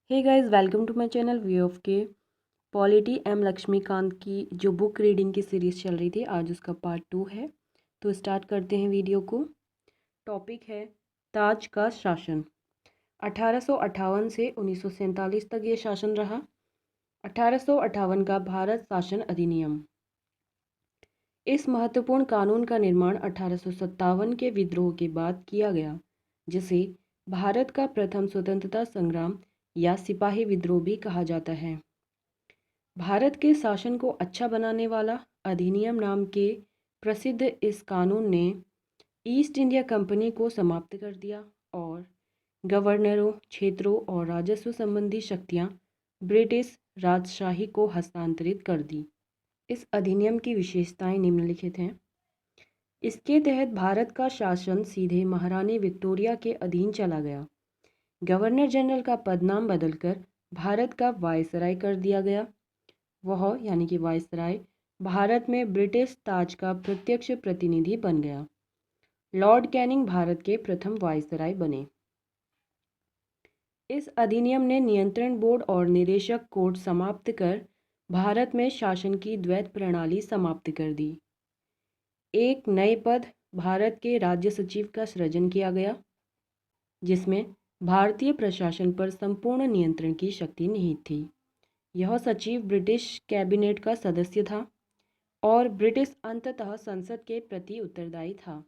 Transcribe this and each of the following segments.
Hey guys, welcome to my channel V of K. Polity M Laxmikanth की जो book reading की series चल रही थी, आज उसका पार्ट 2 है। तो स्टार्ट करते हैं वीडियो को। टॉपिक है ताज का शासन। 1858 से 1947 तक ये शासन रहा। 1858 का भारत शासन अधिनियम। इस महत्वपूर्ण कानून का निर्माण 1857 के विद्रोह के बाद किया गया, जिसे भारत का प्रथम स्वतंत्रता संग्राम या सिपाही विद्रोह भी कहा जाता है। भारत के शासन को अच्छा बनाने वाला अधिनियम नाम के प्रसिद्ध इस कानून ने ईस्ट इंडिया कंपनी को समाप्त कर दिया और गवर्नरों, क्षेत्रों और राजस्व संबंधी शक्तियां ब्रिटिश राजशाही को हस्तांतरित कर दी। इस अधिनियम की विशेषताएं निम्नलिखित हैं। इसके तहत भारत का शासन सीधे महारानी विक्टोरिया के अधीन चला गया। गवर्नर जनरल का पदनाम बदलकर भारत का वायसराय कर दिया गया। वह यानी कि वायसराय भारत में ब्रिटिश ताज का प्रत्यक्ष प्रतिनिधि बन गया। लॉर्ड कैनिंग भारत के प्रथम वायसराय बने। इस अधिनियम ने नियंत्रण बोर्ड और निदेशक कोर्ट समाप्त कर भारत में शासन की द्वैत प्रणाली समाप्त कर दी। एक नए पद भारत के राज्य सचिव का सृजन किया गया, जिसमें भारतीय प्रशासन पर संपूर्ण नियंत्रण की शक्ति निहित थी। यह सचिव ब्रिटिश कैबिनेट का सदस्य था और ब्रिटिश अंततः संसद के प्रति उत्तरदायी था।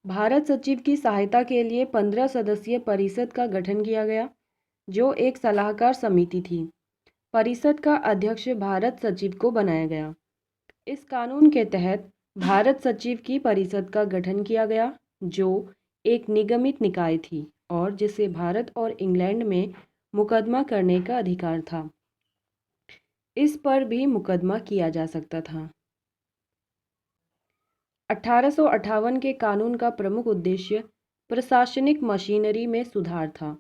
भारत सचिव की सहायता के लिए 15 सदस्यीय परिषद का गठन किया गया, जो एक सलाहकार समिति थी। परिषद का अध्यक्ष भारत सचिव को बनाया गया। इस कानून के तहत भारत सचिव की परिषद का गठन किया गया, जो एक निगमित निकाय थी और जिसे भारत और इंग्लैंड में मुकदमा करने का अधिकार था। इस पर भी मुकदमा किया जा सकता था। 1858 के कानून का प्रमुख उद्देश्य प्रशासनिक मशीनरी में सुधार था,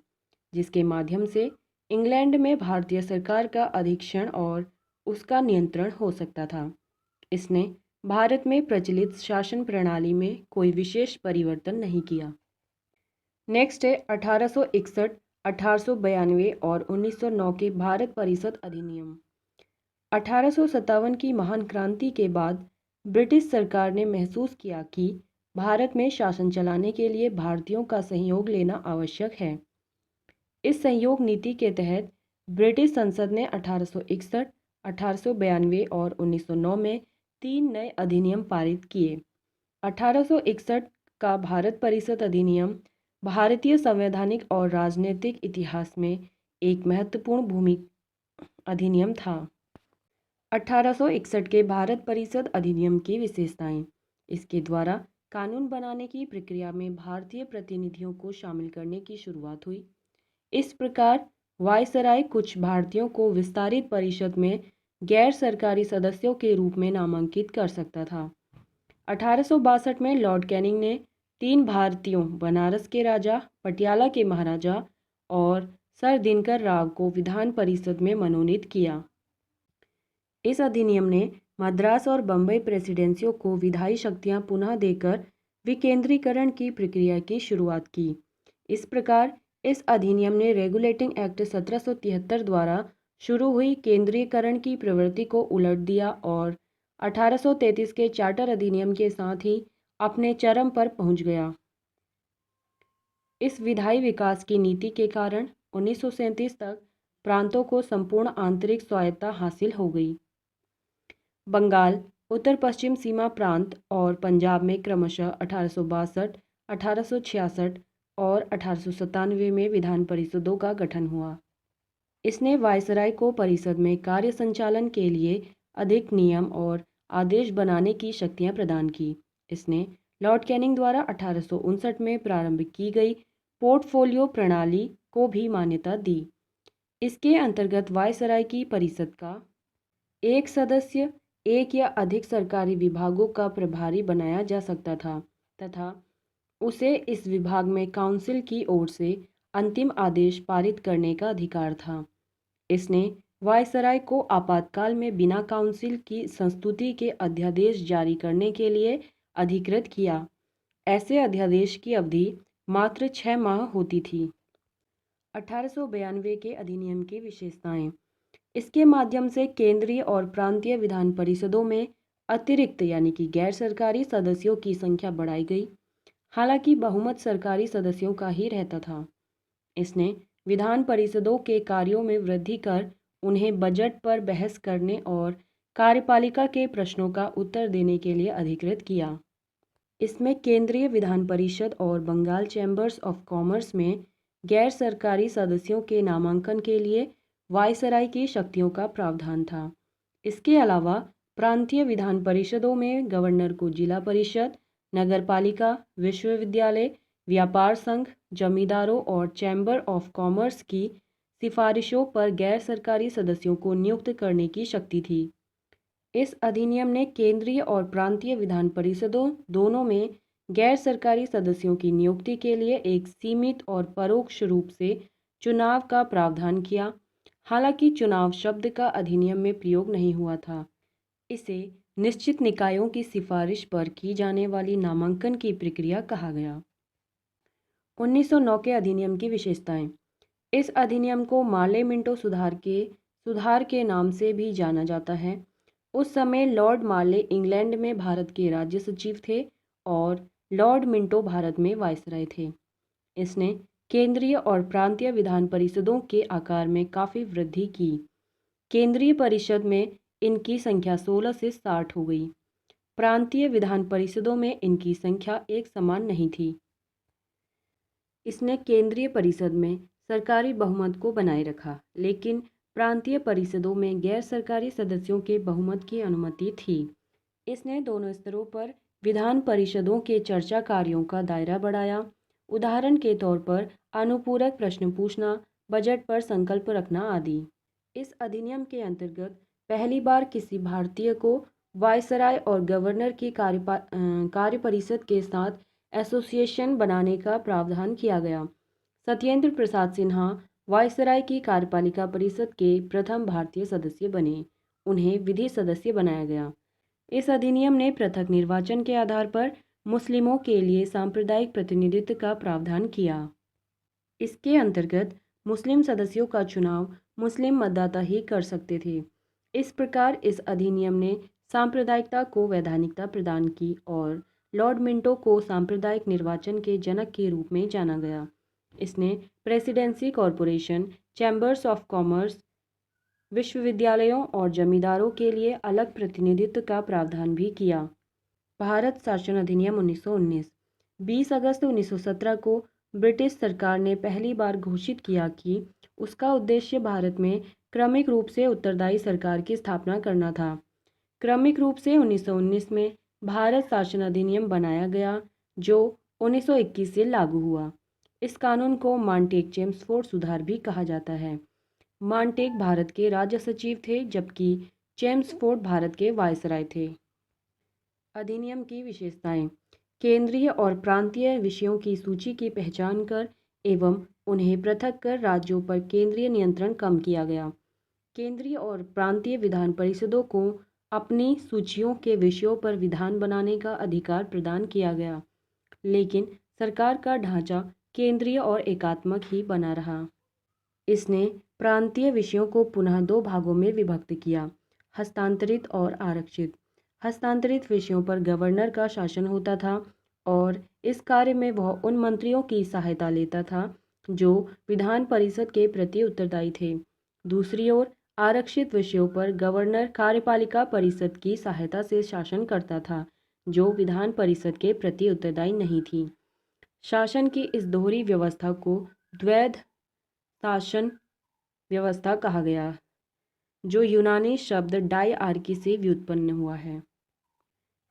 जिसके माध्यम से इंग्लैंड में भारतीय सरकार का अधीक्षण और उसका नियंत्रण हो सकता था। इसने भारत में प्रचलित शासन प्रणाली में कोई विशेष परिवर्तन नहीं किया। नेक्स्ट है 1861, 1892 और 1909 के भारत परिषद अधिनियम। 1857 की महान क्रांति के बाद ब्रिटिश सरकार ने महसूस किया कि भारत में शासन चलाने के लिए भारतीयों का सहयोग लेना आवश्यक है। इस सहयोग नीति के तहत ब्रिटिश संसद ने 1861, 1892 और 1909 में 3 नए अधिनियम पारित किए। 1861 का भारत परिषद अधिनियम भारतीय संवैधानिक और राजनीतिक इतिहास में एक महत्वपूर्ण भूमिका अधिनियम था। 1861 के भारत परिषद अधिनियम की विशेषताएं। इसके द्वारा कानून बनाने की प्रक्रिया में भारतीय प्रतिनिधियों को शामिल करने की शुरुआत हुई। इस प्रकार वायसराय कुछ भारतीयों को विस्तारित परिषद में गैर सरकारी सदस्यों के रूप में नामांकित कर सकता था। 1862 में लॉर्ड कैनिंग ने 3 भारतीयों, बनारस के राजा, पटियाला के महाराजा और सर दिनकर राव को विधान परिषद में मनोनीत किया। इस अधिनियम ने मद्रास और बम्बई प्रेसिडेंसियों को विधायी शक्तियां पुनः देकर विकेंद्रीकरण की प्रक्रिया की शुरुआत की। इस प्रकार इस अधिनियम ने रेगुलेटिंग एक्ट 1773 द्वारा शुरू हुई केंद्रीकरण की प्रवृत्ति को उलट दिया और 1833 के चार्टर अधिनियम के साथ ही अपने चरम पर पहुंच गया। इस विधायी विकास की नीति के कारण 1937 तक प्रांतों को संपूर्ण आंतरिक स्वायत्तता हासिल हो गई। बंगाल, उत्तर पश्चिम सीमा प्रांत और पंजाब में क्रमशः 1862, 1866 और 1897 में विधान परिषदों का गठन हुआ। इसने वायसराय को परिषद में कार्य संचालन के लिए अधिक नियम और आदेश बनाने की शक्तियां प्रदान की। इसने लॉर्ड कैनिंग द्वारा 1859 में प्रारंभ की गई पोर्टफोलियो प्रणाली को भी मान्यता दी। इसके अंतर्गत वायसराय की परिषद का एक सदस्य एक या अधिक सरकारी विभागों का प्रभारी बनाया जा सकता था तथा उसे इस विभाग में काउंसिल की ओर से अंतिम आदेश पारित करने का अधिकार था। इसने वायसराय को आपातकाल में बिना काउंसिल की संस्तुति के अध्यादेश जारी करने के लिए अधिकृत किया। ऐसे अध्यादेश की अवधि मात्र 6 माह होती थी। 1892 के अधिनियम की विशेषताएं। इसके माध्यम से केंद्रीय और प्रांतीय विधान परिषदों में अतिरिक्त यानी कि गैर सरकारी सदस्यों की संख्या बढ़ाई गई। हालांकि बहुमत सरकारी सदस्यों का ही रहता था। इसने विधान परिषदों के कार्यों में वृद्धि कर उन्हें बजट पर बहस करने और कार्यपालिका के प्रश्नों का उत्तर देने के लिए अधिकृत किया। इसमें केंद्रीय विधान परिषद और बंगाल चैम्बर्स ऑफ कॉमर्स में गैर सरकारी सदस्यों के नामांकन के लिए वायसराय की शक्तियों का प्रावधान था। इसके अलावा प्रांतीय विधान परिषदों में गवर्नर को जिला परिषद, नगरपालिका, विश्वविद्यालय, व्यापार संघ, जमींदारों और चैम्बर ऑफ कॉमर्स की सिफारिशों पर गैर सरकारी सदस्यों को नियुक्त करने की शक्ति थी। इस अधिनियम ने केंद्रीय और प्रांतीय विधान परिषदों दोनों में गैर सरकारी सदस्यों की नियुक्ति के लिए एक सीमित और परोक्ष रूप से चुनाव का प्रावधान किया। हालांकि चुनाव शब्द का अधिनियम में प्रयोग नहीं हुआ था। इसे निश्चित निकायों की सिफारिश पर की जाने वाली नामांकन की प्रक्रिया कहा गया। 1909 के अधिनियम की विशेषताएं। इस अधिनियम को मार्ले मिंटो सुधार के नाम से भी जाना जाता है। उस समय लॉर्ड मार्ले इंग्लैंड में भारत के राज्य सचिव थे और लॉर्ड मिंटो भारत में वायसराय थे। इसने केंद्रीय और प्रांतीय विधान परिषदों के आकार में काफ़ी वृद्धि की। केंद्रीय परिषद में इनकी संख्या 16 से 60 हो गई। प्रांतीय विधान परिषदों में इनकी संख्या एक समान नहीं थी। इसने केंद्रीय परिषद में सरकारी बहुमत को बनाए रखा, लेकिन प्रांतीय परिषदों में गैर सरकारी सदस्यों के बहुमत की अनुमति थी। इसने दोनों स्तरों पर विधान परिषदों के चर्चा कार्यों का दायरा बढ़ाया। उदाहरण के तौर पर अनुपूरक प्रश्न पूछना, बजट पर संकल्प रखना आदि। इस अधिनियम के अंतर्गत पहली बार किसी भारतीय को वायसराय और गवर्नर की कार्य परिषद के साथ एसोसिएशन बनाने का प्रावधान किया गया। सत्येंद्र प्रसाद सिन्हा वायसराय की कार्यपालिका परिषद के प्रथम भारतीय सदस्य बने। उन्हें विधि सदस्य बनाया गया। इस अधिनियम ने पृथक निर्वाचन के आधार पर मुस्लिमों के लिए सांप्रदायिक प्रतिनिधित्व का प्रावधान किया। इसके अंतर्गत मुस्लिम सदस्यों का चुनाव मुस्लिम मतदाता ही कर सकते थे। इस प्रकार इस अधिनियम ने सांप्रदायिकता को वैधानिकता प्रदान की और लॉर्ड मिंटो को सांप्रदायिक निर्वाचन के जनक के रूप में जाना गया। इसने presidency corporation, chambers of commerce, विश्वविद्यालयों और जमींदारों के लिए अलग प्रतिनिधित्व का प्रावधान भी किया। भारत शासन अधिनियम 1919। 20 अगस्त 1917 को ब्रिटिश सरकार ने पहली बार घोषित किया कि उसका उद्देश्य भारत में क्रमिक रूप से उत्तरदायी सरकार की स्थापना करना था। क्रमिक रूप से 1919 में भारत शासन अधिनियम बनाया गया, जो 1921 से लागू हुआ। इस कानून को मॉन्टेग चेम्सफोर्ड सुधार भी कहा जाता है। मॉन्टेग भारत के राज्य सचिव थे, जबकि चेम्सफोर्ड भारत के वायसराय थे। अधिनियम की विशेषताएं। केंद्रीय और प्रांतीय विषयों की सूची की पहचान कर एवं उन्हें पृथक कर राज्यों पर केंद्रीय नियंत्रण कम किया गया। केंद्रीय और प्रांतीय विधान परिषदों को अपनी सूचियों के विषयों पर विधान बनाने का अधिकार प्रदान किया गया, लेकिन सरकार का ढांचा केंद्रीय और एकात्मक ही बना रहा। इसने प्रांतीय विषयों को पुनः दो भागों में विभक्त किया, हस्तांतरित और आरक्षित। हस्तांतरित विषयों पर गवर्नर का शासन होता था और इस कार्य में वह उन मंत्रियों की सहायता लेता था जो विधान परिषद के प्रति उत्तरदायी थे। दूसरी ओर आरक्षित विषयों पर गवर्नर कार्यपालिका परिषद की सहायता से शासन करता था, जो विधान परिषद के प्रति उत्तरदायी नहीं थी। शासन की इस दोहरी व्यवस्था को द्वैध शासन व्यवस्था कहा गया, जो यूनानी शब्द डायआर्की से व्युत्पन्न हुआ है।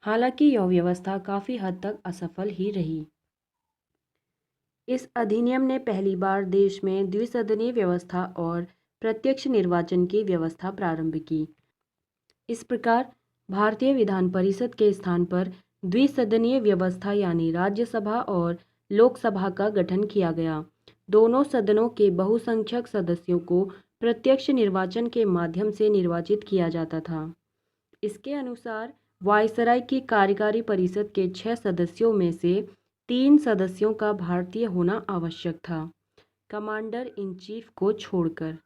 हालांकि यह व्यवस्था काफ़ी हद तक असफल ही रही। इस अधिनियम ने पहली बार देश में द्विसदनीय व्यवस्था और प्रत्यक्ष निर्वाचन की व्यवस्था प्रारंभ की। इस प्रकार भारतीय विधान परिषद के स्थान पर द्विसदनीय व्यवस्था यानी राज्यसभा और लोकसभा का गठन किया गया। दोनों सदनों के बहुसंख्यक सदस्यों को प्रत्यक्ष निर्वाचन के माध्यम से निर्वाचित किया जाता था। इसके अनुसार वायसराय की कार्यकारी परिषद के 6 सदस्यों में से 3 सदस्यों का भारतीय होना आवश्यक था। कमांडर इन चीफ को छोड़कर।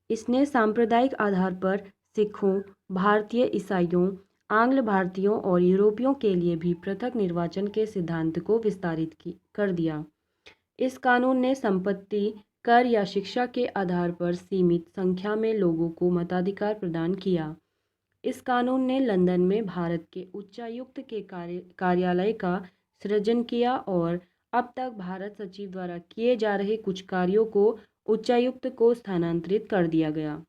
इसने सांप्रदायिक आधार पर सिखों, भारतीय ईसाइयों, आंग्ल भारतीयों और यूरोपियों के लिए भी पृथक निर्वाचन के सिद्धांत को विस्तारित कर दिया। इस कानून ने संपत्ति, कर या शिक्षा के आधार पर सीमित संख्या में लोगों को मताधिकार प्रदान किया। इस कानून ने लंदन में भारत के उच्चायुक्त के कार्यालय का सृजन किया और अब तक भारत सचिव द्वारा किए जा रहे कुछ कार्यों को उच्चायुक्त को स्थानांतरित कर दिया गया।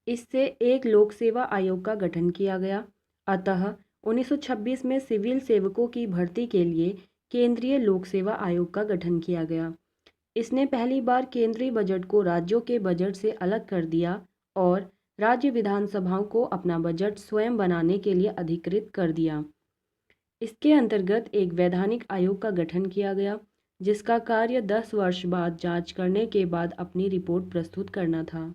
इससे एक लोक सेवा आयोग का गठन किया गया। अतः 1926 में सिविल सेवकों की भर्ती के लिए केंद्रीय लोक सेवा आयोग का गठन किया गया। इसने पहली बार केंद्रीय बजट को राज्यों के बजट से अलग कर दिया और राज्य विधानसभाओं को अपना बजट स्वयं बनाने के लिए अधिकृत कर दिया। इसके अंतर्गत एक वैधानिक आयोग का गठन किया गया, जिसका कार्य 10 वर्ष बाद जांच करने के बाद अपनी रिपोर्ट प्रस्तुत करना था।